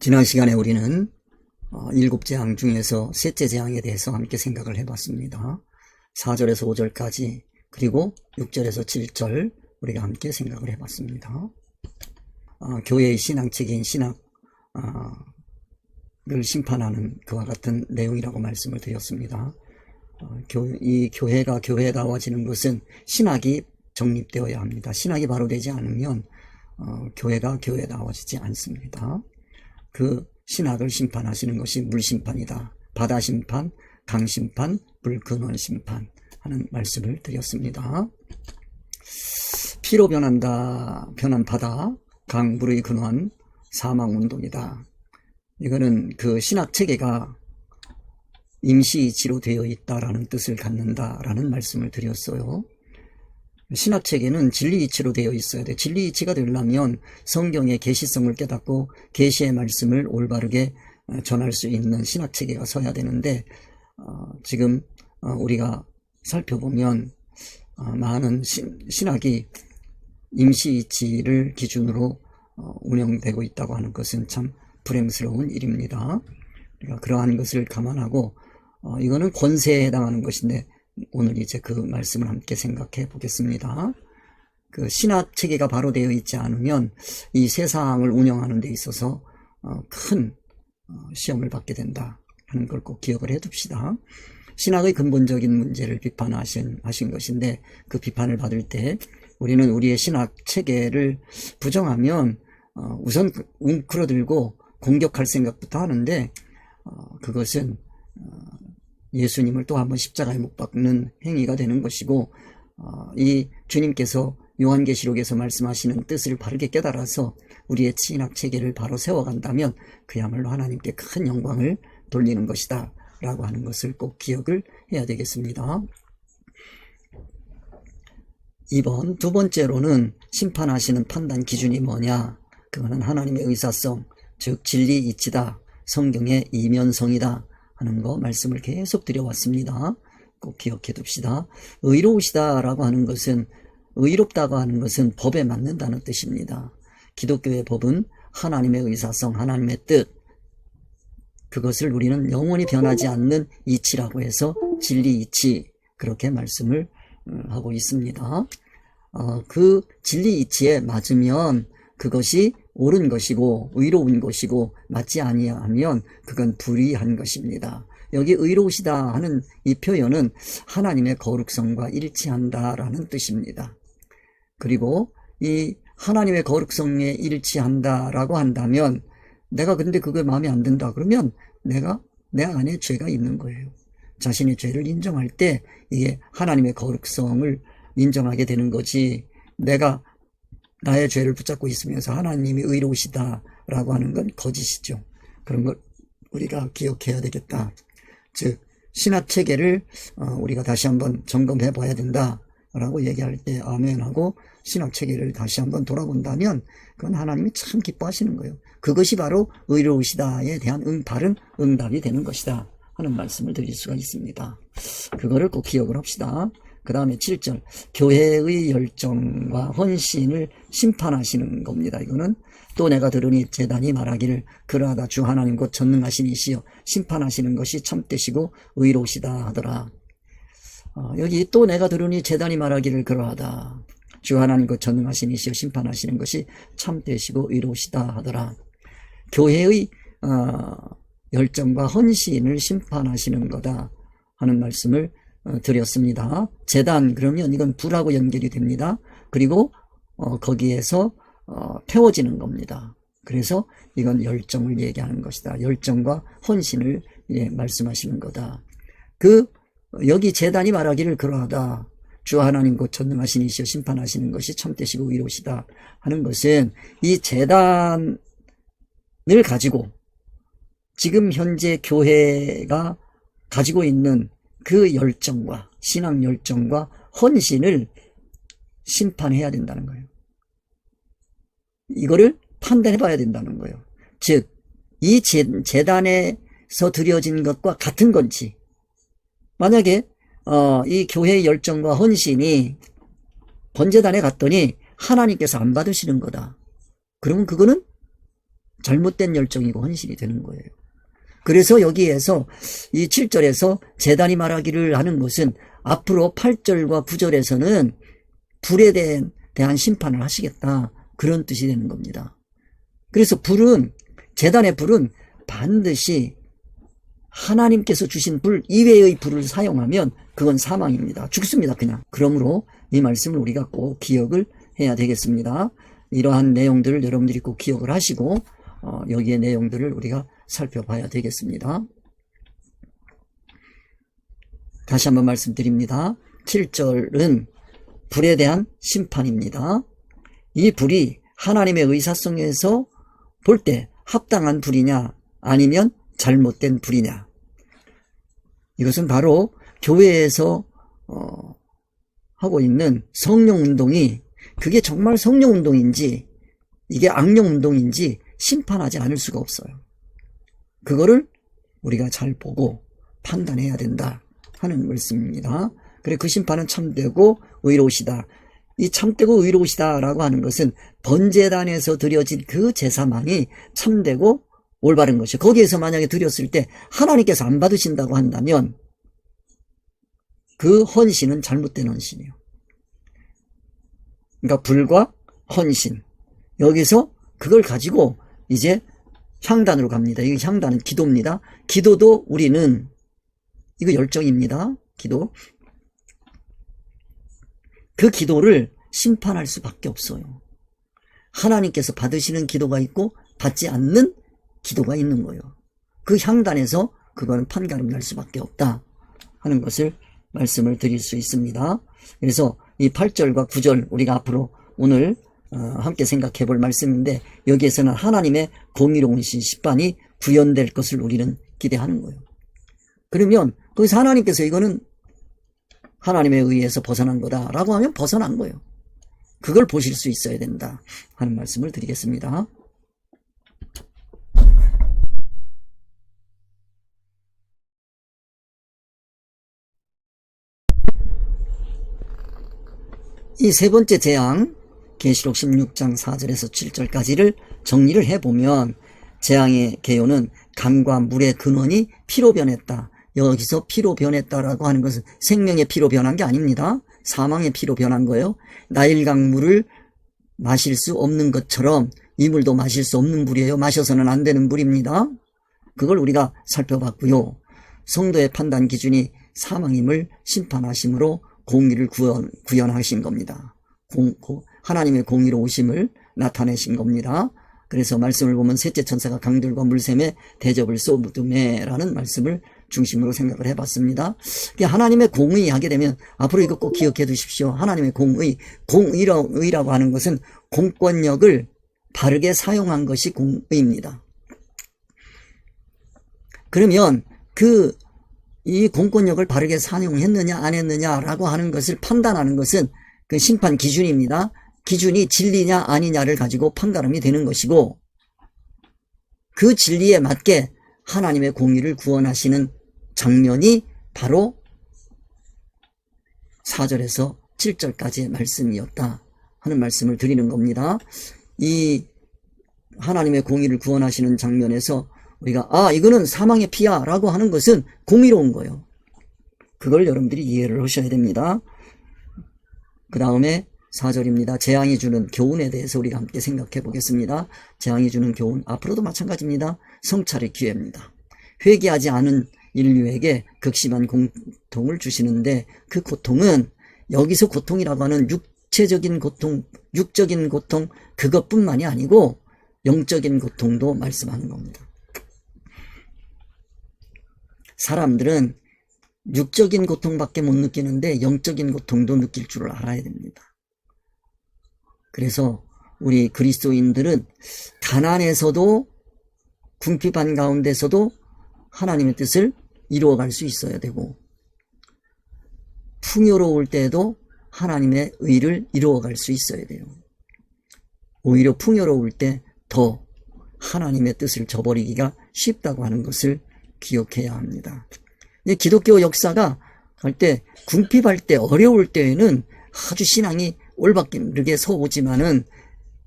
지난 시간에 우리는 일곱 재앙 중에서 셋째 재앙에 대해서 함께 생각을 해봤습니다. 4절에서 5절까지 그리고 6절에서 7절 우리가 함께 생각을 해봤습니다. 교회의 신앙책인 신학을 심판하는 그와 같은 내용이라고 말씀을 드렸습니다. 이 교회가 교회다워지는 것은 신학이 정립되어야 합니다. 신학이 바로 되지 않으면 교회가 교회다워지지 않습니다. 그 신학을 심판하시는 것이 물심판이다. 바다심판, 강심판, 불근원심판 하는 말씀을 드렸습니다. 피로 변한 바다, 강물의 근원, 사망운동이다. 이거는 그 신학체계가 임시이치로 되어 있다라는 뜻을 갖는다라는 말씀을 드렸어요. 신학체계는 진리이치로 되어 있어야 돼. 진리이치가 되려면 성경의 계시성을 깨닫고 계시의 말씀을 올바르게 전할 수 있는 신학체계가 서야 되는데 지금 우리가 살펴보면 많은 신학이 임시이치를 기준으로 운영되고 있다고 하는 것은 참 불행스러운 일입니다. 우리가 그러한 것을 감안하고 이거는 권세에 해당하는 것인데 오늘 이제 그 말씀을 함께 생각해 보겠습니다. 그 신학 체계가 바로 되어 있지 않으면 이 세상을 운영하는 데 있어서 큰 시험을 받게 된다 하는 걸 꼭 기억을 해 둡시다. 신학의 근본적인 문제를 비판하신 것인데 그 비판을 받을 때 우리는 우리의 신학 체계를 부정하면 우선 웅크러들고 공격할 생각부터 하는데 그것은 예수님을 또 한번 십자가에 못 박는 행위가 되는 것이고 이 주님께서 요한계시록에서 말씀하시는 뜻을 바르게 깨달아서 우리의 신학 체계를 바로 세워간다면 그야말로 하나님께 큰 영광을 돌리는 것이다 라고 하는 것을 꼭 기억을 해야 되겠습니다. 이번 두 번째로는 심판하시는 판단 기준이 뭐냐, 그거는 하나님의 의사성, 즉 진리이치다, 성경의 이면성이다 하는 거 말씀을 계속 드려왔습니다. 꼭 기억해 둡시다. 의로우시다라고 하는 것은, 의롭다고 하는 것은 법에 맞는다는 뜻입니다. 기독교의 법은 하나님의 의사성, 하나님의 뜻, 그것을 우리는 영원히 변하지 않는 이치라고 해서 진리이치, 그렇게 말씀을 하고 있습니다. 그 진리이치에 맞으면 그것이 옳은 것이고 의로운 것이고 맞지 아니하면 그건 불의한 것입니다. 여기 의로우시다 하는 이 표현은 하나님의 거룩성과 일치한다라는 뜻입니다. 그리고 이 하나님의 거룩성에 일치한다라고 한다면 내가 근데 그게 마음에 안 든다 그러면 내 안에 죄가 있는 거예요. 자신의 죄를 인정할 때 이게 하나님의 거룩성을 인정하게 되는 거지, 내가 나의 죄를 붙잡고 있으면서 하나님이 의로우시다라고 하는 건 거짓이죠. 그런 걸 우리가 기억해야 되겠다. 즉 신학체계를 우리가 다시 한번 점검해 봐야 된다라고 얘기할 때 아멘하고 신학체계를 다시 한번 돌아본다면 그건 하나님이 참 기뻐하시는 거예요. 그것이 바로 의로우시다에 대한 바른 응답이 되는 것이다 하는 말씀을 드릴 수가 있습니다. 그거를 꼭 기억을 합시다. 그 다음에 7절, 교회의 열정과 헌신을 심판하시는 겁니다. 이거는 또 내가 들으니 제단이 말하기를 그러하다 주 하나님 곧 전능하신 이시여 심판하시는 것이 참되시고 의로우시다 하더라. 여기 또 내가 들으니 제단이 말하기를 그러하다 주 하나님 곧 전능하신 이시여 심판하시는 것이 참되시고 의로우시다 하더라. 교회의 열정과 헌신을 심판하시는 거다 하는 말씀을 드렸습니다. 제단, 그러면 이건 불하고 연결이 됩니다. 그리고 거기에서 태워지는 겁니다. 그래서 이건 열정을 얘기하는 것이다. 열정과 헌신을 말씀하시는 거다. 여기 제단이 말하기를 그러하다 주 하나님 곧 전능하신 이시여 심판하시는 것이 참되시고 의로우시다 하는 것은 이 제단을 가지고 지금 현재 교회가 가지고 있는 그 열정과 신앙 열정과 헌신을 심판해야 된다는 거예요. 이거를 판단해 봐야 된다는 거예요. 즉 이 제단에서 드려진 것과 같은 건지, 만약에 이 교회의 열정과 헌신이 번제단에 갔더니 하나님께서 안 받으시는 거다, 그러면 그거는 잘못된 열정이고 헌신이 되는 거예요. 그래서 여기에서 이 7절에서 제단이 말하기를 하는 것은 앞으로 8절과 9절에서는 불에 대한 심판을 하시겠다, 그런 뜻이 되는 겁니다. 그래서 제단의 불은 반드시 하나님께서 주신 불 이외의 불을 사용하면 그건 사망입니다. 죽습니다, 그냥. 그러므로 이 말씀을 우리가 꼭 기억을 해야 되겠습니다. 이러한 내용들을 여러분들이 꼭 기억을 하시고 여기의 내용들을 우리가 살펴봐야 되겠습니다. 다시 한번 말씀드립니다. 7절은 불에 대한 심판입니다. 이 불이 하나님의 의사성에서 볼 때 합당한 불이냐 아니면 잘못된 불이냐, 이것은 바로 교회에서 하고 있는 성령운동이 그게 정말 성령운동인지 이게 악령운동인지 심판하지 않을 수가 없어요. 그거를 우리가 잘 보고 판단해야 된다 하는 말씀입니다. 그래, 그 심판은 참되고 의로우시다. 이 참되고 의로우시다 라고 하는 것은 번제단에서 드려진 그 제사만이 참되고 올바른 것이요. 거기에서 만약에 드렸을 때 하나님께서 안 받으신다고 한다면 그 헌신은 잘못된 헌신이에요. 그러니까 불과 헌신, 여기서 그걸 가지고 이제 향단으로 갑니다. 이 향단은 기도입니다. 기도도 우리는 이거 열정입니다. 기도. 그 기도를 심판할 수밖에 없어요. 하나님께서 받으시는 기도가 있고 받지 않는 기도가 있는 거예요. 그 향단에서 그거는 판가름 날 수밖에 없다 하는 것을 말씀을 드릴 수 있습니다. 그래서 이 8절과 9절 우리가 앞으로 오늘 함께 생각해 볼 말씀인데, 여기에서는 하나님의 공의로운 심판이 구현될 것을 우리는 기대하는 거예요. 그러면 거기서 하나님께서 이거는 하나님에 의해서 벗어난 거다라고 하면 벗어난 거예요. 그걸 보실 수 있어야 된다 하는 말씀을 드리겠습니다. 이 세 번째 재앙, 계시록 16장 4절에서 7절까지를 정리를 해보면, 재앙의 개요는 강과 물의 근원이 피로 변했다. 여기서 피로 변했다라고 하는 것은 생명의 피로 변한 게 아닙니다. 사망의 피로 변한 거예요. 나일강 물을 마실 수 없는 것처럼 이 물도 마실 수 없는 물이에요. 마셔서는 안 되는 물입니다. 그걸 우리가 살펴봤고요. 성도의 판단 기준이 사망임을 심판하심으로 공의를 구현하신 겁니다. 하나님의 공의로우심을 나타내신 겁니다. 그래서 말씀을 보면 셋째 천사가 강들과 물샘에 대접을 쏟음에라는 말씀을 중심으로 생각을 해봤습니다. 하나님의 공의 하게 되면 앞으로 이거 꼭 기억해 두십시오. 하나님의 공의라고 하는 것은 공권력을 바르게 사용한 것이 공의입니다. 그러면 이 공권력을 바르게 사용했느냐 안 했느냐라고 하는 것을 판단하는 것은 그 심판 기준입니다. 기준이 진리냐 아니냐를 가지고 판가름이 되는 것이고, 그 진리에 맞게 하나님의 공의를 구원하시는 장면이 바로 4절에서 7절까지의 말씀이었다 하는 말씀을 드리는 겁니다. 이 하나님의 공의를 구원하시는 장면에서 우리가 이거는 사망의 피야 라고 하는 것은 공의로운 거예요. 그걸 여러분들이 이해를 하셔야 됩니다. 그 다음에 4절입니다. 재앙이 주는 교훈에 대해서 우리가 함께 생각해 보겠습니다. 재앙이 주는 교훈, 앞으로도 마찬가지입니다. 성찰의 기회입니다. 회개하지 않은 인류에게 극심한 고통을 주시는데, 그 고통은 여기서 고통이라고 하는 육체적인 고통, 육적인 고통 그것뿐만이 아니고 영적인 고통도 말씀하는 겁니다. 사람들은 육적인 고통밖에 못 느끼는데 영적인 고통도 느낄 줄 알아야 됩니다. 그래서 우리 그리스도인들은 가난에서도 궁핍한 가운데서도 하나님의 뜻을 이루어갈 수 있어야 되고, 풍요로울 때에도 하나님의 의를 이루어갈 수 있어야 돼요. 오히려 풍요로울 때 더 하나님의 뜻을 저버리기가 쉽다고 하는 것을 기억해야 합니다. 기독교 역사가 할 때 궁핍할 때 어려울 때에는 아주 신앙이 올바르게 서오지만은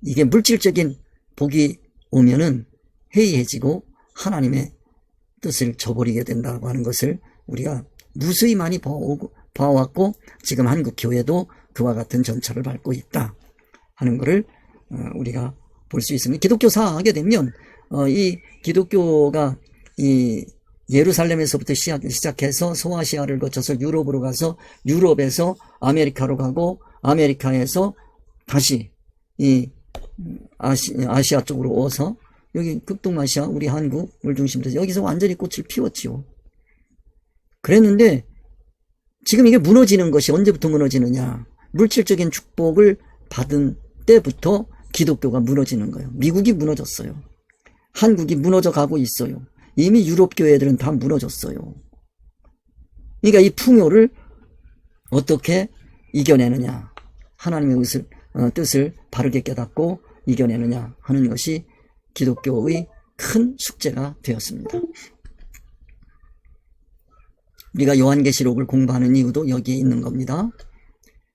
이게 물질적인 복이 오면은 해이해지고 하나님의 뜻을 저버리게 된다고 하는 것을 우리가 무수히 많이 봐왔고 지금 한국 교회도 그와 같은 전철을 밟고 있다 하는 것을 우리가 볼 수 있습니다. 기독교사 하게 되면 이 기독교가 이 예루살렘에서부터 시작해서 소아시아를 거쳐서 유럽으로 가서 유럽에서 아메리카로 가고 아메리카에서 다시 이 아시아 쪽으로 와서 여기 극동아시아 우리 한국을 중심으로 해서 여기서 완전히 꽃을 피웠지요. 그랬는데 지금 이게 무너지는 것이 언제부터 무너지느냐. 물질적인 축복을 받은 때부터 기독교가 무너지는 거예요. 미국이 무너졌어요. 한국이 무너져 가고 있어요. 이미 유럽 교회들은 다 무너졌어요. 그러니까 이 풍요를 어떻게 이겨내느냐. 하나님의 뜻을 바르게 깨닫고 이겨내느냐 하는 것이 기독교의 큰 숙제가 되었습니다. 우리가 요한계시록을 공부하는 이유도 여기에 있는 겁니다.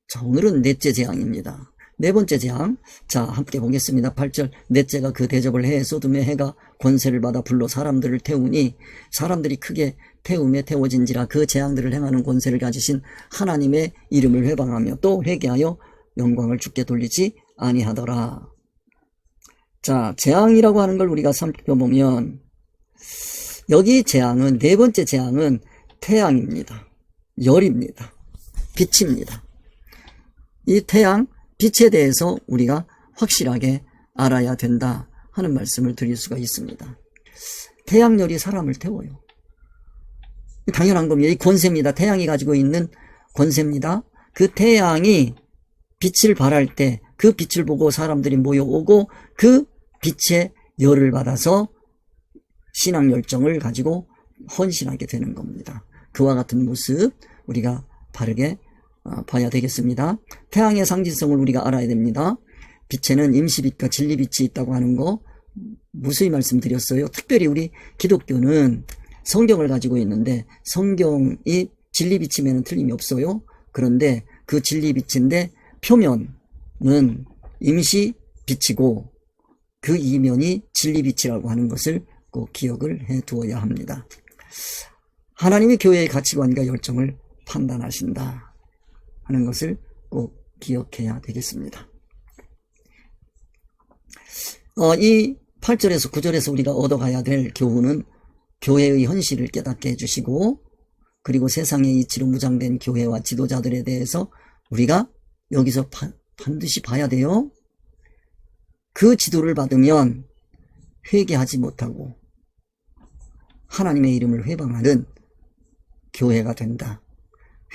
자, 오늘은 넷째 재앙입니다. 네 번째 재앙, 자 함께 보겠습니다. 8절, 넷째가 그 대접을 해 소돔의 해가 권세를 받아 불로 사람들을 태우니 사람들이 크게 태움에 태워진지라 그 재앙들을 행하는 권세를 가지신 하나님의 이름을 회방하며 또 회개하여 영광을 주께 돌리지 아니하더라. 자, 재앙이라고 하는 걸 우리가 살펴보면 여기 재앙은 네 번째 재앙은 태양입니다. 열입니다. 빛입니다. 이 태양, 빛에 대해서 우리가 확실하게 알아야 된다 하는 말씀을 드릴 수가 있습니다. 태양열이 사람을 태워요. 당연한 겁니다. 이 권세입니다. 태양이 가지고 있는 권세입니다. 그 태양이 빛을 발할 때 그 빛을 보고 사람들이 모여오고 그 빛의 열을 받아서 신앙 열정을 가지고 헌신하게 되는 겁니다. 그와 같은 모습 우리가 바르게 봐야 되겠습니다. 태양의 상징성을 우리가 알아야 됩니다. 빛에는 임시빛과 진리빛이 있다고 하는 거 무수히 말씀드렸어요. 특별히 우리 기독교는 성경을 가지고 있는데 성경이 진리빛이면 틀림이 없어요. 그런데 그 진리빛인데 표면은 임시빛이고 그 이면이 진리빛이라고 하는 것을 꼭 기억을 해 두어야 합니다. 하나님이 교회의 가치관과 열정을 판단하신다 하는 것을 꼭 기억해야 되겠습니다. 이 8절에서 9절에서 우리가 얻어가야 될 교훈은 교회의 현실을 깨닫게 해주시고 그리고 세상의 이치로 무장된 교회와 지도자들에 대해서 우리가 여기서 반드시 봐야 돼요. 그 지도를 받으면 회개하지 못하고 하나님의 이름을 회방하는 교회가 된다.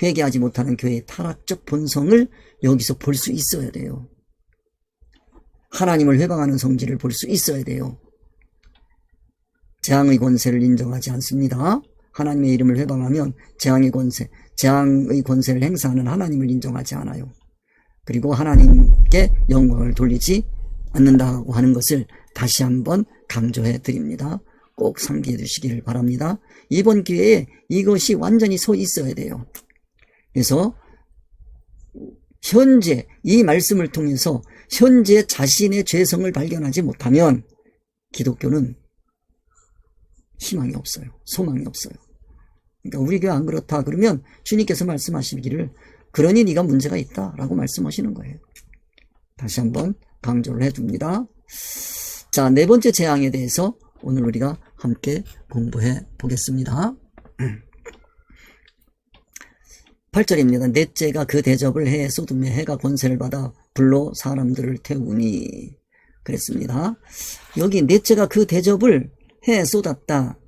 회개하지 못하는 교회의 타락적 본성을 여기서 볼 수 있어야 돼요. 하나님을 회방하는 성질을 볼 수 있어야 돼요. 재앙의 권세를 인정하지 않습니다. 하나님의 이름을 회방하면 재앙의 권세를 행사하는 하나님을 인정하지 않아요. 그리고 하나님께 영광을 돌리지 않는다고 하는 것을 다시 한번 강조해 드립니다. 꼭 상기해 두시기를 바랍니다. 이번 기회에 이것이 완전히 서 있어야 돼요. 그래서 현재 이 말씀을 통해서 현재 자신의 죄성을 발견하지 못하면 기독교는 희망이 없어요. 소망이 없어요. 그러니까 우리 교회 안 그렇다 그러면 주님께서 말씀하시기를 그러니 네가 문제가 있다라고 말씀하시는 거예요. 다시 한번 강조를 해둡니다. 자, 네 번째 재앙에 대해서 오늘 우리가 함께 공부해 보겠습니다. 8절입니다. 넷째가 그 대접을 해 소돔의 해가 권세를 받아 불로 사람들을 태우니 그랬습니다. 여기 넷째가 그 대접을 해 쏟았다.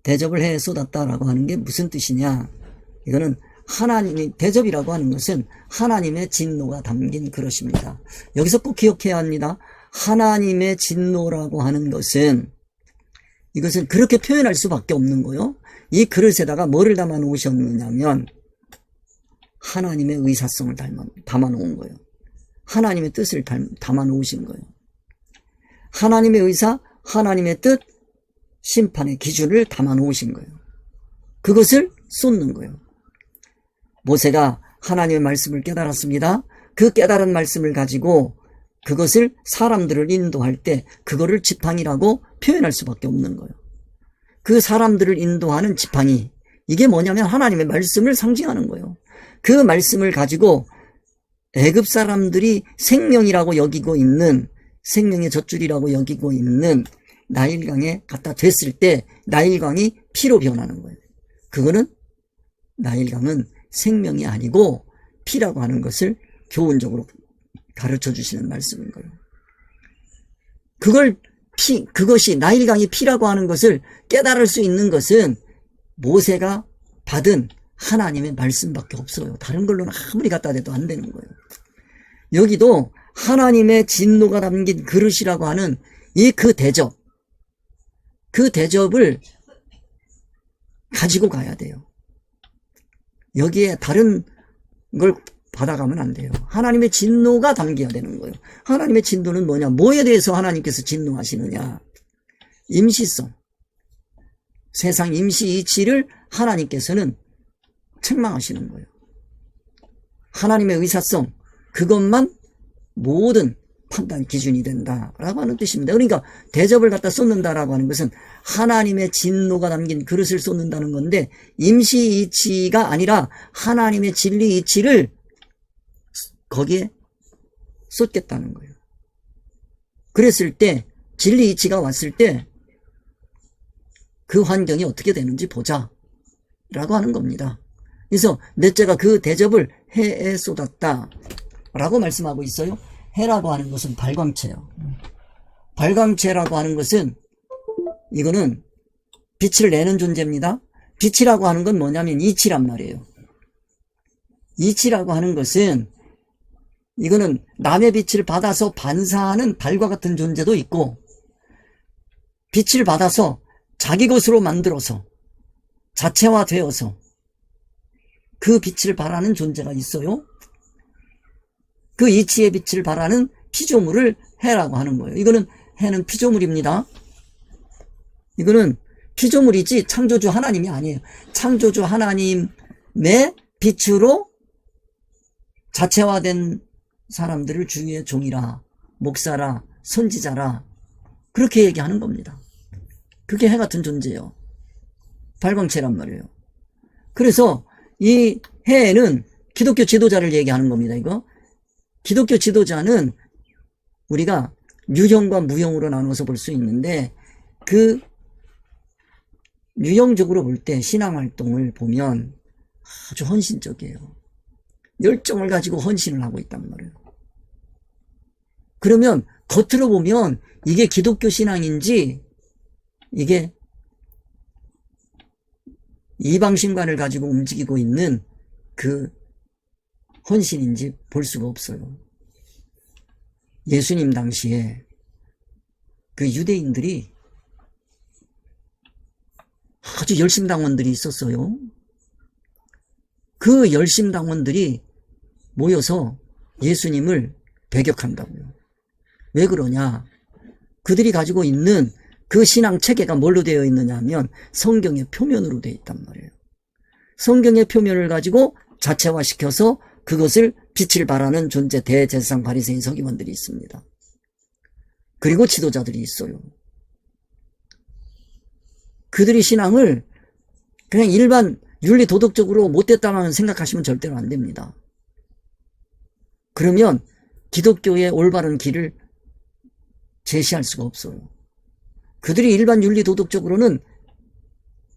대접을 해 쏟았다라고 하는 게 무슨 뜻이냐? 이거는 하나님의 대접이라고 하는 것은 하나님의 진노가 담긴 그릇입니다. 여기서 꼭 기억해야 합니다. 하나님의 진노라고 하는 것은 이것은 그렇게 표현할 수밖에 없는 거요. 이 그릇에다가 뭐를 담아 놓으셨느냐면 하나님의 의사성을 담아 놓은 거예요. 하나님의 뜻을 담아 놓으신 거예요. 하나님의 의사, 하나님의 뜻, 심판의 기준을 담아 놓으신 거예요. 그것을 쏟는 거예요. 모세가 하나님의 말씀을 깨달았습니다. 그 깨달은 말씀을 가지고 그것을 사람들을 인도할 때 그거를 지팡이라고 표현할 수밖에 없는 거예요. 그 사람들을 인도하는 지팡이, 이게 뭐냐면 하나님의 말씀을 상징하는 거예요. 그 말씀을 가지고 애굽 사람들이 생명이라고 여기고 있는, 생명의 젖줄이라고 여기고 있는 나일강에 갖다 댔을 때 나일강이 피로 변하는 거예요. 그거는 나일강은 생명이 아니고 피라고 하는 것을 교훈적으로 가르쳐 주시는 말씀인 거예요. 그것이 나일강이 피라고 하는 것을 깨달을 수 있는 것은 모세가 받은 하나님의 말씀밖에 없어요. 다른 걸로는 아무리 갖다 대도 안 되는 거예요. 여기도 하나님의 진노가 담긴 그릇이라고 하는 그 대접을 가지고 가야 돼요. 여기에 다른 걸 받아가면 안 돼요. 하나님의 진노가 담겨야 되는 거예요. 하나님의 진노는 뭐냐? 뭐에 대해서 하나님께서 진노하시느냐? 임시성. 세상 임시 이치를 하나님께서는 책망하시는 거예요. 하나님의 의사성, 그것만 모든 판단 기준이 된다라고 하는 뜻입니다. 그러니까 대접을 갖다 쏟는다라고 하는 것은 하나님의 진노가 담긴 그릇을 쏟는다는 건데, 임시 이치가 아니라 하나님의 진리 이치를 거기에 쏟겠다는 거예요. 그랬을 때, 진리 이치가 왔을 때 그 환경이 어떻게 되는지 보자 라고 하는 겁니다. 그래서 넷째가 그 대접을 해에 쏟았다 라고 말씀하고 있어요. 해라고 하는 것은 발광체예요. 발광체라고 하는 것은, 이거는 빛을 내는 존재입니다. 빛이라고 하는 건 뭐냐면 이치란 말이에요. 이치라고 하는 것은, 이거는 남의 빛을 받아서 반사하는 달과 같은 존재도 있고, 빛을 받아서 자기 것으로 만들어서 자체화되어서 그 빛을 발하는 존재가 있어요. 그 이치의 빛을 발하는 피조물을 해라고 하는 거예요. 이거는, 해는 피조물입니다. 이거는 피조물이지 창조주 하나님이 아니에요. 창조주 하나님의 빛으로 자체화된 사람들을 주의 종이라, 목사라, 선지자라, 그렇게 얘기하는 겁니다. 그게 해 같은 존재예요. 발광체란 말이에요. 그래서 이 해는 기독교 지도자를 얘기하는 겁니다. 이거 기독교 지도자는 우리가 유형과 무형으로 나눠서 볼 수 있는데, 그 유형적으로 볼 때 신앙활동을 보면 아주 헌신적이에요. 열정을 가지고 헌신을 하고 있단 말이에요. 그러면 겉으로 보면 이게 기독교 신앙인지 이게 이방신관을 가지고 움직이고 있는 그 헌신인지 볼 수가 없어요. 예수님 당시에 그 유대인들이 아주 열심당원들이 있었어요. 그 열심당원들이 모여서 예수님을 배격한다고요. 왜 그러냐? 그들이 가지고 있는 그 신앙 체계가 뭘로 되어 있느냐 하면 성경의 표면으로 되어 있단 말이에요. 성경의 표면을 가지고 자체화시켜서 그것을 빛을 발하는 존재, 대제사장 바리새인 서기관들이 있습니다. 그리고 지도자들이 있어요. 그들이 신앙을 그냥 일반 윤리 도덕적으로 못됐다만 생각하시면 절대로 안 됩니다. 그러면 기독교의 올바른 길을 제시할 수가 없어요. 그들이 일반 윤리 도덕적으로는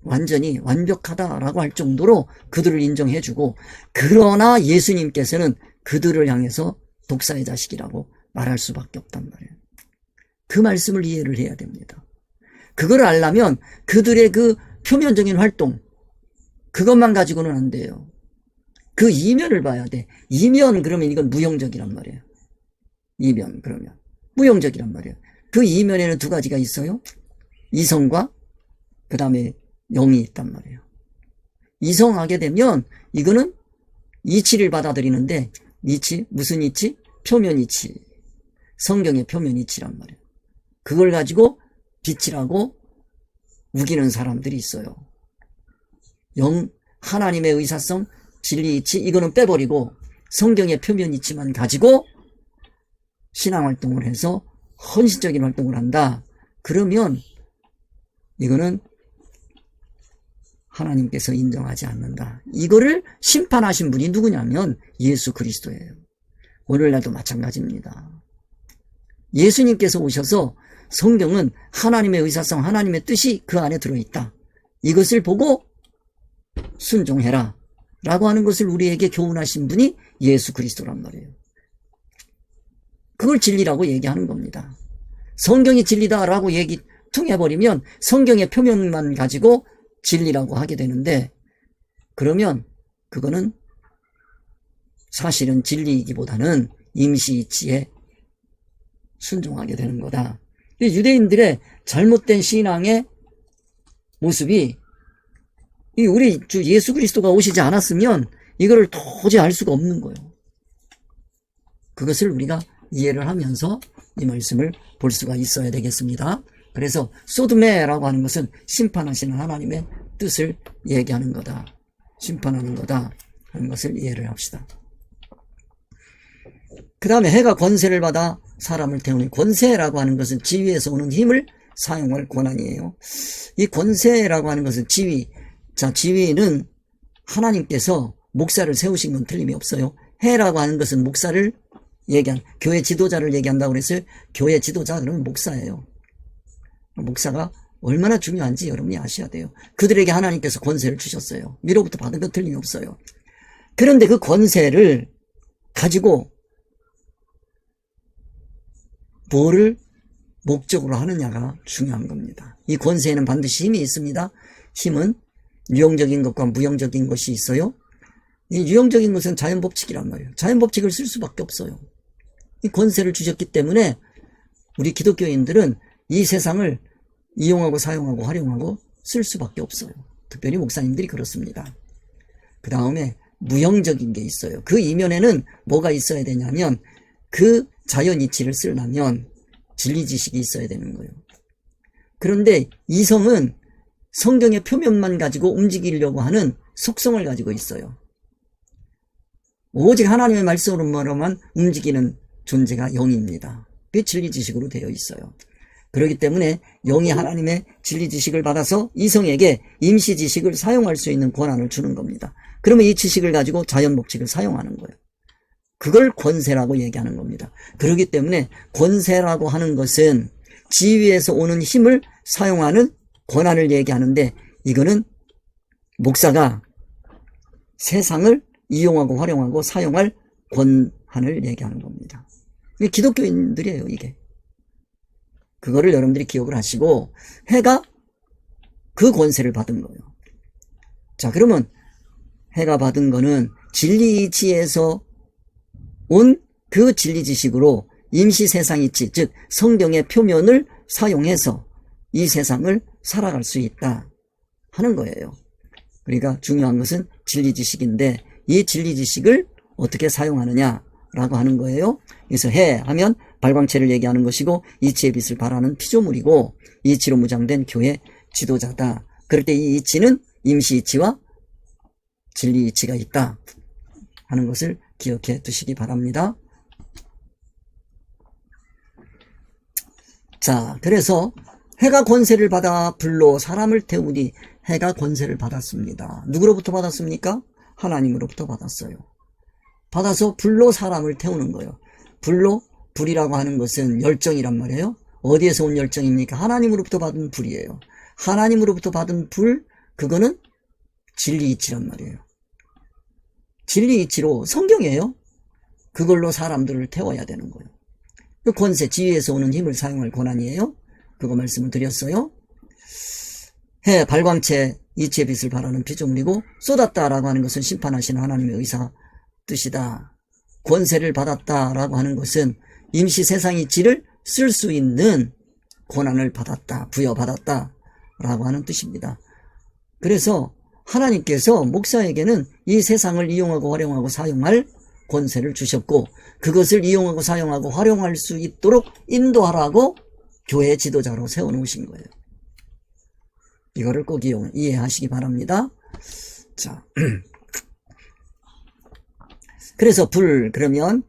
완전히 완벽하다라고 할 정도로 그들을 인정해주고, 그러나 예수님께서는 그들을 향해서 독사의 자식이라고 말할 수밖에 없단 말이에요. 그 말씀을 이해를 해야 됩니다. 그걸 알려면 그들의 그 표면적인 활동, 그것만 가지고는 안 돼요. 그 이면을 봐야 돼. 이면 그러면 이건 무형적이란 말이에요. 이면 그러면 무형적이란 말이에요. 그 이면에는 두 가지가 있어요. 이성과 그 다음에 영이 있단 말이에요. 이성하게 되면 이거는 이치를 받아들이는데, 이치, 무슨 이치? 표면 이치. 성경의 표면 이치란 말이에요. 그걸 가지고 빛이라고 우기는 사람들이 있어요. 하나님의 의사성, 진리 이치, 이거는 빼버리고 성경의 표면 이치만 가지고 신앙활동을 해서 헌신적인 활동을 한다. 그러면 이거는 하나님께서 인정하지 않는다. 이거를 심판하신 분이 누구냐면 예수 그리스도예요. 오늘날도 마찬가지입니다. 예수님께서 오셔서 성경은 하나님의 의사성, 하나님의 뜻이 그 안에 들어있다. 이것을 보고 순종해라 라고 하는 것을 우리에게 교훈하신 분이 예수 그리스도란 말이에요. 그걸 진리라고 얘기하는 겁니다. 성경이 진리다라고 얘기 퉁 해버리면 성경의 표면만 가지고 진리라고 하게 되는데, 그러면 그거는 사실은 진리이기보다는 임시이치에 순종하게 되는 거다. 유대인들의 잘못된 신앙의 모습이 우리 주 예수 그리스도가 오시지 않았으면 이거를 도저히 알 수가 없는 거예요. 그것을 우리가 이해를 하면서 이 말씀을 볼 수가 있어야 되겠습니다. 그래서 소돔에라고 하는 것은 심판하시는 하나님의 뜻을 얘기하는 거다. 심판하는 거다 하는 것을 이해를 합시다. 그 다음에 해가 권세를 받아 사람을 태우는 권세라고 하는 것은 지위에서 오는 힘을 사용할 권한이에요. 이 권세라고 하는 것은 지위. 자, 지위는 하나님께서 목사를 세우신 건 틀림이 없어요. 해라고 하는 것은 목사를 얘기한, 교회 지도자를 얘기한다고 그랬어요. 교회 지도자 그러면 목사예요. 목사가 얼마나 중요한지 여러분이 아셔야 돼요. 그들에게 하나님께서 권세를 주셨어요. 위로부터 받은 건 틀림이 없어요. 그런데 그 권세를 가지고 뭐를 목적으로 하느냐가 중요한 겁니다. 이 권세에는 반드시 힘이 있습니다. 힘은 유형적인 것과 무형적인 것이 있어요. 이 유형적인 것은 자연법칙이란 말이에요. 자연법칙을 쓸 수밖에 없어요. 이 권세를 주셨기 때문에 우리 기독교인들은 이 세상을 이용하고 사용하고 활용하고 쓸 수밖에 없어요. 특별히 목사님들이 그렇습니다. 그 다음에 무형적인 게 있어요. 그 이면에는 뭐가 있어야 되냐면 그 자연 이치를 쓰려면 진리 지식이 있어야 되는 거예요. 그런데 이성은 성경의 표면만 가지고 움직이려고 하는 속성을 가지고 있어요. 오직 하나님의 말씀으로만 움직이는 존재가 영입니다. 그게 진리 지식으로 되어 있어요. 그렇기 때문에 영이 하나님의 진리 지식을 받아서 이성에게 임시 지식을 사용할 수 있는 권한을 주는 겁니다. 그러면 이 지식을 가지고 자연 법칙을 사용하는 거예요. 그걸 권세라고 얘기하는 겁니다. 그렇기 때문에 권세라고 하는 것은 지위에서 오는 힘을 사용하는 권한을 얘기하는데, 이거는 목사가 세상을 이용하고 활용하고 사용할 권한을 얘기하는 겁니다. 이게 기독교인들이에요, 이게. 그거를 여러분들이 기억을 하시고, 해가 그 권세를 받은 거예요. 자, 그러면 해가 받은 거는 진리 이치에서 온 그 진리 지식으로 임시 세상 이치, 즉 성경의 표면을 사용해서 이 세상을 살아갈 수 있다 하는 거예요. 그러니까 중요한 것은 진리 지식인데, 이 진리 지식을 어떻게 사용하느냐라고 하는 거예요. 그래서 해 하면 발광체를 얘기하는 것이고, 이치의 빛을 발하는 피조물이고, 이치로 무장된 교회 지도자다. 그럴 때 이 이치는 임시 이치와 진리 이치가 있다 하는 것을 기억해 두시기 바랍니다. 자, 그래서 해가 권세를 받아 불로 사람을 태우니, 해가 권세를 받았습니다. 누구로부터 받았습니까? 하나님으로부터 받았어요. 받아서 불로 사람을 태우는 거예요. 불이라고 하는 것은 열정이란 말이에요. 어디에서 온 열정입니까? 하나님으로부터 받은 불이에요. 하나님으로부터 받은 불, 그거는 진리 이치란 말이에요. 진리 이치로 성경이에요. 그걸로 사람들을 태워야 되는 거예요. 그 권세, 지위에서 오는 힘을 사용할 권한이에요. 그거 말씀을 드렸어요. 해, 발광체, 이치의 빛을 발하는 피조물이고, 쏟았다라고 하는 것은 심판하시는 하나님의 의사 뜻이다. 권세를 받았다라고 하는 것은 임시 세상 이치를 쓸 수 있는 권한을 받았다, 부여받았다라고 하는 뜻입니다. 그래서 하나님께서 목사에게는 이 세상을 이용하고 활용하고 사용할 권세를 주셨고, 그것을 이용하고 사용하고 활용할 수 있도록 인도하라고 교회 지도자로 세워놓으신 거예요. 이거를 꼭 이해하시기 바랍니다. 자, 그래서 불, 그러면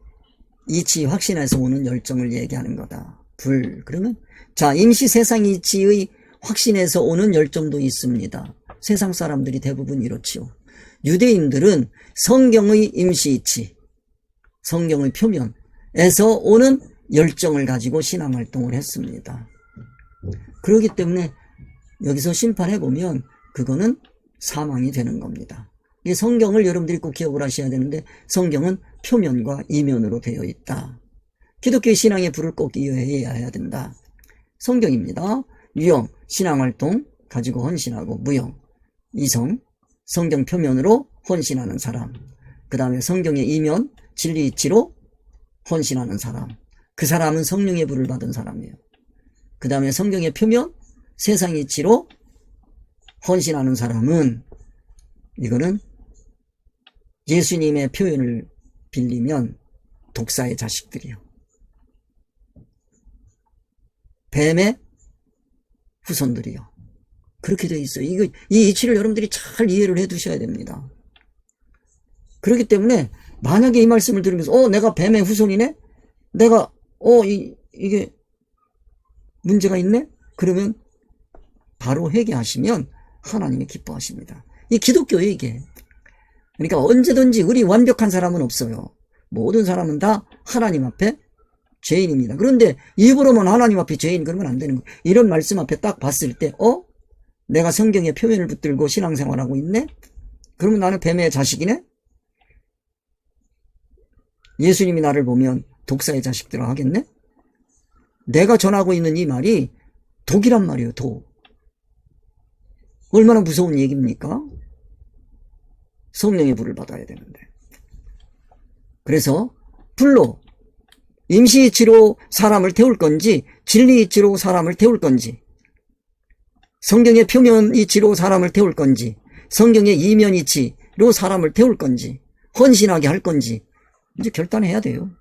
이치 확신에서 오는 열정을 얘기하는 거다. 불. 그러면 자, 임시 세상 이치의 확신에서 오는 열정도 있습니다. 세상 사람들이 대부분 이렇지요. 유대인들은 성경의 임시 이치, 성경의 표면에서 오는 열정을 가지고 신앙활동을 했습니다. 그렇기 때문에 여기서 심판해보면 그거는 사망이 되는 겁니다. 이 성경을 여러분들이 꼭 기억을 하셔야 되는데 성경은 표면과 이면으로 되어 있다. 기독교의 신앙의 불을 꼭 이해해야 된다. 성경입니다. 유형, 신앙활동 가지고 헌신하고 무형, 이성, 성경 표면으로 헌신하는 사람. 그 다음에 성경의 이면, 진리 이치로 헌신하는 사람. 그 사람은 성령의 불을 받은 사람이에요. 그 다음에 성경의 표면, 세상 이치로 헌신하는 사람은 이거는 예수님의 표현을 빌리면 독사의 자식들이요. 뱀의 후손들이요. 그렇게 되어 있어요. 이 이치를 여러분들이 잘 이해를 해 두셔야 됩니다. 그렇기 때문에 만약에 이 말씀을 들으면서 내가 뱀의 후손이네? 내가 이게 문제가 있네? 그러면 바로 회개하시면 하나님이 기뻐하십니다. 이 기독교예요, 이게. 그러니까 언제든지 우리 완벽한 사람은 없어요. 모든 사람은 다 하나님 앞에 죄인입니다. 그런데 입으로만 하나님 앞에 죄인 그러면 안 되는 거예요. 이런 말씀 앞에 딱 봤을 때 내가 성경의 표면을 붙들고 신앙생활하고 있네? 그러면 나는 뱀의 자식이네? 예수님이 나를 보면 독사의 자식들아 하겠네? 내가 전하고 있는 이 말이 독이란 말이에요, 독. 얼마나 무서운 얘기입니까? 성령의 불을 받아야 되는데. 그래서 불로 임시이치로 사람을 태울 건지 진리이치로 사람을 태울 건지 성경의 표면이치로 사람을 태울 건지 성경의 이면이치로 사람을 태울 건지 헌신하게 할 건지 이제 결단해야 돼요.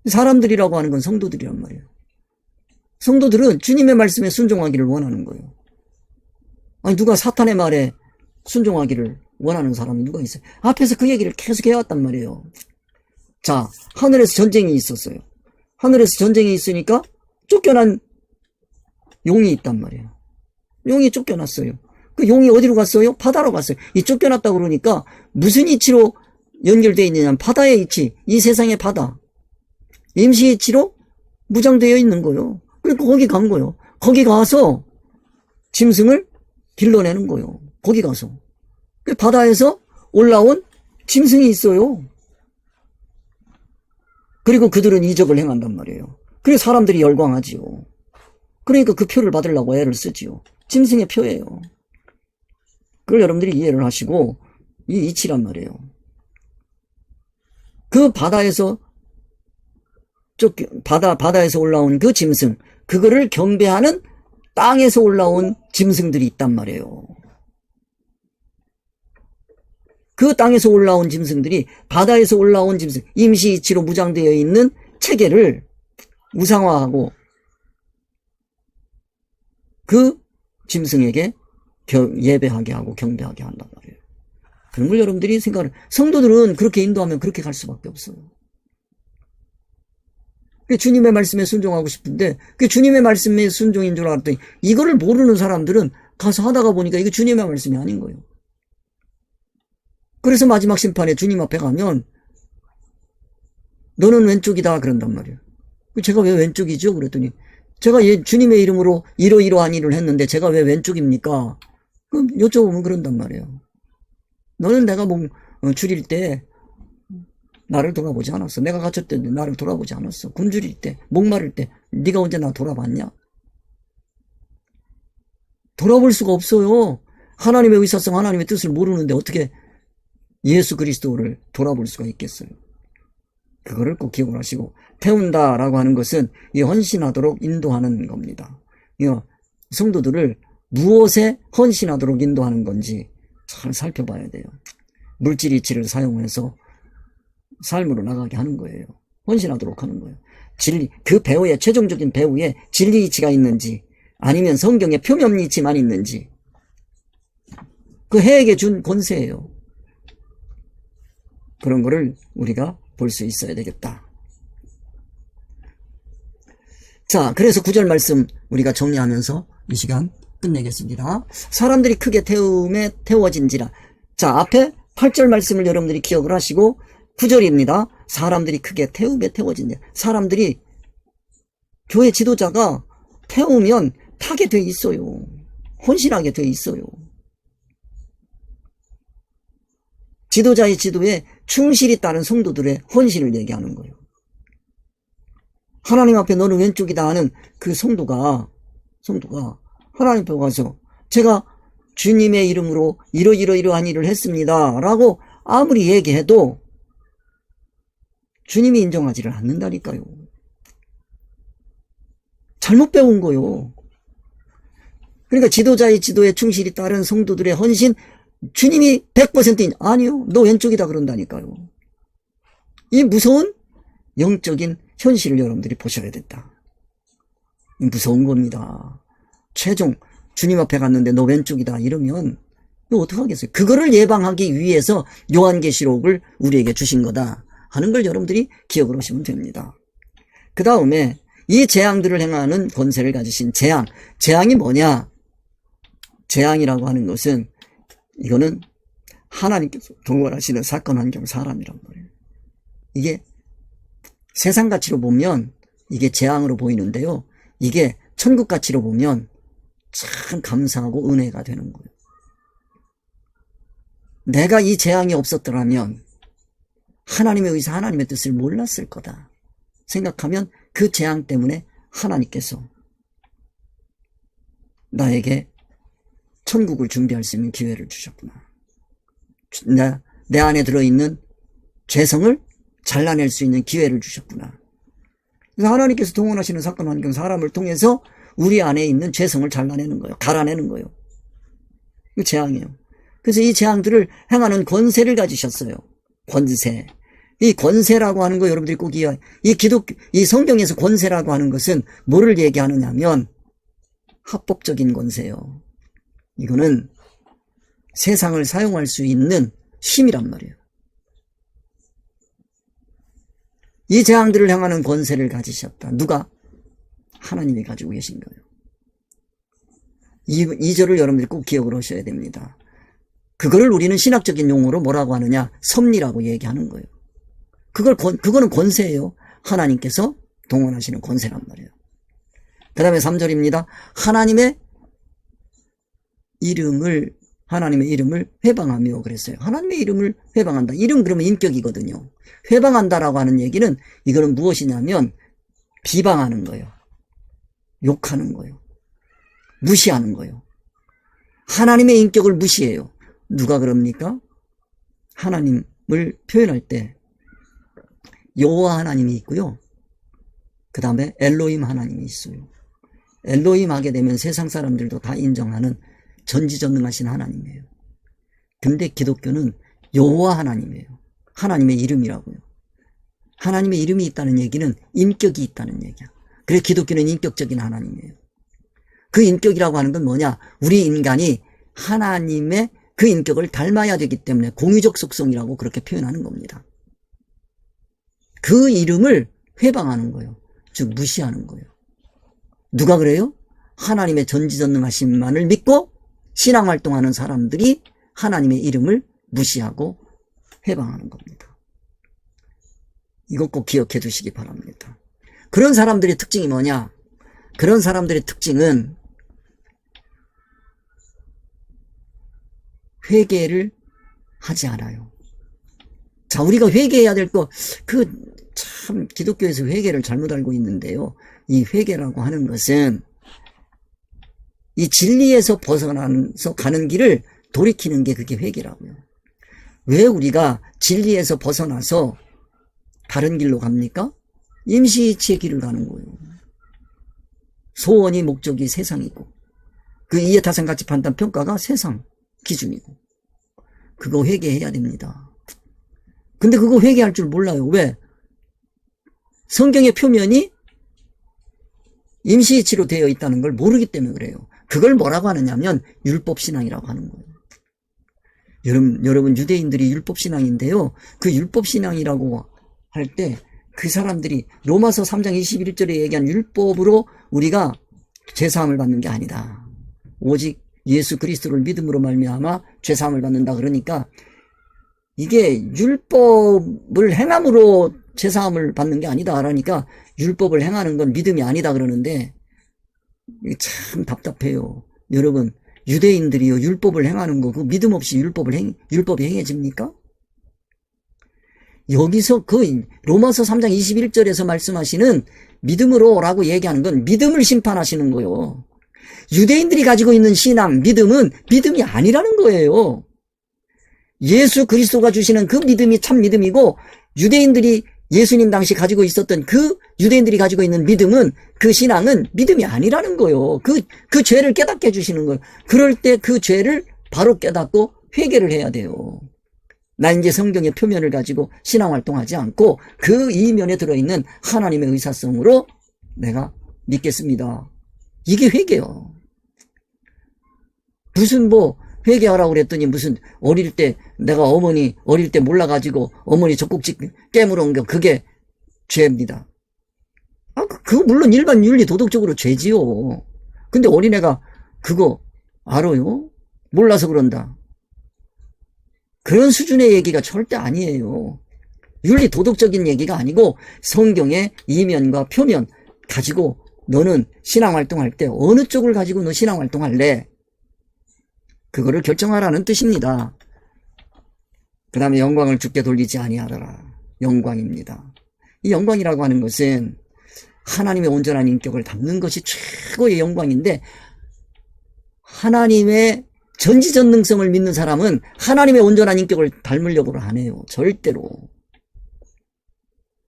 사람들이라고 하는 건 성도들이란 말이에요. 성도들은 주님의 말씀에 순종하기를 원하는 거예요. 아니 누가 사탄의 말에 순종하기를 원하는 사람이 누가 있어요? 앞에서 그 얘기를 계속 해왔단 말이에요. 자, 하늘에서 전쟁이 있었어요. 하늘에서 전쟁이 있으니까 쫓겨난 용이 있단 말이에요. 용이 쫓겨났어요. 그 용이 어디로 갔어요? 바다로 갔어요. 이 쫓겨났다고 그러니까 무슨 이치로 연결되어 있느냐면 바다의 이치, 이 세상의 바다. 임시 이치로 무장되어 있는 거예요. 그러니까 거기 간 거예요. 거기 가서 짐승을 길러내는 거예요. 거기 가서. 그 바다에서 올라온 짐승이 있어요. 그리고 그들은 이적을 행한단 말이에요. 그래서 사람들이 열광하지요. 그러니까 그 표를 받으려고 애를 쓰지요. 짐승의 표예요. 그걸 여러분들이 이해를 하시고 이 이치란 말이에요. 그 바다에서 바다에서 올라온 그 짐승, 그거를 경배하는 땅에서 올라온 짐승들이 있단 말이에요. 그 땅에서 올라온 짐승들이 바다에서 올라온 짐승, 임시이치로 무장되어 있는 체계를 우상화하고 그 짐승에게 예배하게 하고 경배하게 한단 말이에요. 그런 걸 여러분들이 생각을, 성도들은 그렇게 인도하면 그렇게 갈 수밖에 없어요. 주님의 말씀에 순종하고 싶은데 그 주님의 말씀에 순종인 줄 알았더니 이거를 모르는 사람들은 가서 하다가 보니까 이거 주님의 말씀이 아닌 거예요. 그래서 마지막 심판에 주님 앞에 가면 너는 왼쪽이다 그런단 말이에요. 제가 왜 왼쪽이죠? 그랬더니 제가 주님의 이름으로 이러이러한 일을 했는데 제가 왜 왼쪽입니까? 그럼 여쭤보면 그런단 말이에요. 너는 내가 줄일 때 나를 돌아보지 않았어. 내가 갇혔을 때 나를 돌아보지 않았어. 굶주릴 때, 목마를 때 네가 언제 나 돌아봤냐? 돌아볼 수가 없어요. 하나님의 의사성, 하나님의 뜻을 모르는데 어떻게 예수 그리스도를 돌아볼 수가 있겠어요? 그거를 꼭 기억을 하시고, 태운다라고 하는 것은 이 헌신하도록 인도하는 겁니다. 이 성도들을 무엇에 헌신하도록 인도하는 건지 잘 살펴봐야 돼요. 물질 이치를 사용해서 삶으로 나가게 하는 거예요. 헌신하도록 하는 거예요. 진리, 그 배우의 최종적인 배우에 진리 이치가 있는지 아니면 성경의 표면 이치만 있는지 그 해에게 준 권세예요. 그런 거를 우리가 볼 수 있어야 되겠다. 자, 그래서 9절 말씀 우리가 정리하면서 이 시간 끝내겠습니다. 사람들이 크게 태워진지라. 자, 앞에 8절 말씀을 여러분들이 기억을 하시고 9절입니다. 사람들이 크게 태워진지라. 사람들이 교회 지도자가 태우면 타게 돼 있어요. 헌신하게 돼 있어요. 지도자의 지도에 충실히 따른 성도들의 헌신을 얘기하는 거예요. 하나님 앞에 너는 왼쪽이다 하는 그 성도가 하나님 앞에 가서 제가 주님의 이름으로 이러이러한 일을 했습니다 라고 아무리 얘기해도 주님이 인정하지를 않는다니까요. 잘못 배운 거요. 그러니까 지도자의 지도에 충실히 따른 성도들의 헌신, 주님이 100% 아니요, 너 왼쪽이다 그런다니까요. 이 무서운 영적인 현실을 여러분들이 보셔야 된다. 무서운 겁니다. 최종 주님 앞에 갔는데 너 왼쪽이다 이러면 이거 어떡하겠어요. 그거를 예방하기 위해서 요한계시록을 우리에게 주신 거다 하는 걸 여러분들이 기억을 하시면 됩니다. 그 다음에 이 재앙들을 행하는 권세를 가지신 재앙이 뭐냐? 재앙이라고 하는 것은 이거는 하나님께서 동원하시는 사건, 환경, 사람이란 말이에요. 이게 세상 가치로 보면 이게 재앙으로 보이는데요. 이게 천국 가치로 보면 참 감사하고 은혜가 되는 거예요. 내가 이 재앙이 없었더라면 하나님의 의사, 하나님의 뜻을 몰랐을 거다 생각하면 그 재앙 때문에 하나님께서 나에게 천국을 준비할 수 있는 기회를 주셨구나. 내 안에 들어있는 죄성을 잘라낼 수 있는 기회를 주셨구나. 그래서 하나님께서 동원하시는 사건, 환경, 사람을 통해서 우리 안에 있는 죄성을 잘라내는 거예요. 갈아내는 거예요. 이거 재앙이에요. 그래서 이 재앙들을 행하는 권세를 가지셨어요. 권세. 이 권세라고 하는 거 여러분들이 꼭 이 성경에서 권세라고 하는 것은 뭐를 얘기하느냐면 합법적인 권세요. 이거는 세상을 사용할 수 있는 힘이란 말이에요. 이 재앙들을 향하는 권세를 가지셨다. 누가? 하나님이 가지고 계신 거예요. 이 절을 여러분들이 꼭 기억을 하셔야 됩니다. 그거를 우리는 신학적인 용어로 뭐라고 하느냐? 섭리라고 얘기하는 거예요. 그거는 권세예요. 하나님께서 동원하시는 권세란 말이에요. 그 다음에 3절입니다. 하나님의 이름을 회방하며 그랬어요. 하나님의 이름을 회방한다. 이름 그러면 인격이거든요. 회방한다라고 하는 얘기는 이거는 무엇이냐면 비방하는 거예요. 욕하는 거예요. 무시하는 거예요. 하나님의 인격을 무시해요. 누가 그럽니까? 하나님을 표현할 때 여호와 하나님이 있고요. 그 다음에 엘로힘 하나님이 있어요. 엘로힘 하게 되면 세상 사람들도 다 인정하는 전지전능하신 하나님이에요. 근데 기독교는 여호와 하나님이에요. 하나님의 이름이라고요. 하나님의 이름이 있다는 얘기는 인격이 있다는 얘기야. 그래서 기독교는 인격적인 하나님이에요. 그 인격이라고 하는 건 뭐냐? 우리 인간이 하나님의 그 인격을 닮아야 되기 때문에 공유적 속성이라고 그렇게 표현하는 겁니다. 그 이름을 회방하는 거예요. 즉 무시하는 거예요. 누가 그래요? 하나님의 전지전능하심만을 믿고 신앙활동하는 사람들이 하나님의 이름을 무시하고 회방하는 겁니다. 이것 꼭 기억해 두시기 바랍니다. 그런 사람들의 특징이 뭐냐? 그런 사람들의 특징은 회개를 하지 않아요. 자, 우리가 회개해야 될 거, 참 기독교에서 회개를 잘못 알고 있는데요. 이 회개라고 하는 것은 이 진리에서 벗어나서 가는 길을 돌이키는 게 그게 회개라고요. 왜 우리가 진리에서 벗어나서 다른 길로 갑니까? 임시이치의 길을 가는 거예요. 소원이 목적이 세상이고 그 이해타산 가치 판단 평가가 세상 기준이고 그거 회개해야 됩니다. 근데 그거 회개할 줄 몰라요. 왜? 성경의 표면이 임시이치로 되어 있다는 걸 모르기 때문에 그래요. 그걸 뭐라고 하느냐면 율법신앙이라고 하는 거예요. 여러분 유대인들이 율법신앙인데요. 그 율법신앙이라고 할 때 그 사람들이 로마서 3장 21절에 얘기한 율법으로 우리가 죄사함을 받는 게 아니다. 오직 예수 그리스도를 믿음으로 말미암아 죄사함을 받는다. 그러니까 이게 율법을 행함으로 죄사함을 받는 게 아니다. 그러니까 율법을 행하는 건 믿음이 아니다 그러는데 참 답답해요. 여러분, 유대인들이요 율법을 행하는 거 그 믿음 없이 율법이 행해집니까? 여기서 그 로마서 3장 21절에서 말씀하시는 믿음으로라고 얘기하는 건 믿음을 심판하시는 거예요. 유대인들이 가지고 있는 신앙, 믿음은 믿음이 아니라는 거예요. 예수 그리스도가 주시는 그 믿음이 참 믿음이고, 유대인들이 예수님 당시 가지고 있었던 그 유대인들이 가지고 있는 믿음은, 그 신앙은 믿음이 아니라는 거예요. 그 죄를 깨닫게 해주시는 거예요. 그럴 때 그 죄를 바로 깨닫고 회개를 해야 돼요. 나 이제 성경의 표면을 가지고 신앙활동하지 않고 그 이면에 들어있는 하나님의 의사성으로 내가 믿겠습니다. 이게 회개요. 무슨 회개하라고 그랬더니 무슨 어릴 때 내가 어릴 때 몰라가지고 어머니 젖꼭지 깨물은 거 그게 죄입니다. 그거 물론 일반 윤리 도덕적으로 죄지요. 근데 어린애가 그거 알아요? 몰라서 그런다. 그런 수준의 얘기가 절대 아니에요. 윤리 도덕적인 얘기가 아니고 성경의 이면과 표면 가지고 너는 신앙활동할 때 어느 쪽을 가지고 너 신앙활동할래? 그거를 결정하라는 뜻입니다. 그 다음에 영광을 주께 돌리지 아니하더라. 영광입니다. 이 영광이라고 하는 것은 하나님의 온전한 인격을 담는 것이 최고의 영광인데, 하나님의 전지전능성을 믿는 사람은 하나님의 온전한 인격을 닮으려고 안 해요. 절대로.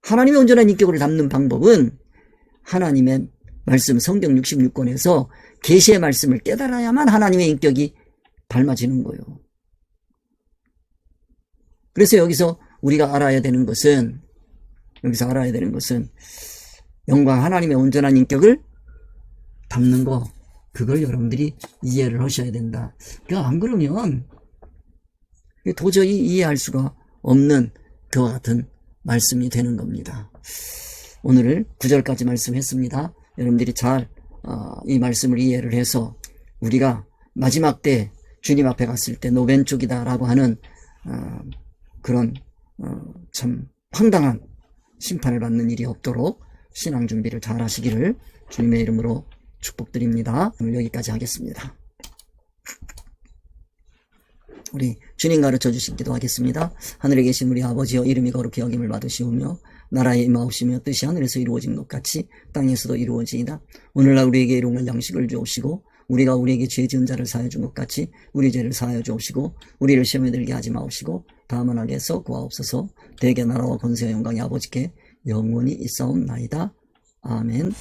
하나님의 온전한 인격을 담는 방법은 하나님의 말씀 성경 66권에서 계시의 말씀을 깨달아야만 하나님의 인격이 닮아지는 거예요. 그래서 여기서 우리가 알아야 되는 것은 영광 하나님의 온전한 인격을 담는 거, 그걸 여러분들이 이해를 하셔야 된다. 안 그러면 도저히 이해할 수가 없는 그와 같은 말씀이 되는 겁니다. 오늘 9절까지 말씀했습니다. 여러분들이 잘 이 말씀을 이해를 해서 우리가 마지막 때 주님 앞에 갔을 때 너 왼쪽이다 라고 하는 그런 참 황당한 심판을 받는 일이 없도록 신앙 준비를 잘 하시기를 주님의 이름으로 축복드립니다. 오늘 여기까지 하겠습니다. 우리 주님 가르쳐 주신 기도하겠습니다. 하늘에 계신 우리 아버지여, 이름이 거룩히 여김을 받으시오며 나라에 임하옵시며 뜻이 하늘에서 이루어진 것 같이 땅에서도 이루어지이다. 오늘날 우리에게 일용할 양식을 주옵시고 우리가 우리에게 죄 지은 자를 사하여 준 것 같이 우리 죄를 사하여 주옵시고 우리를 시험에 들게 하지 마옵시고 다만 악에서 구하옵소서. 대개 나라와 권세와 영광이 아버지께 영원히 있사옵나이다. 아멘.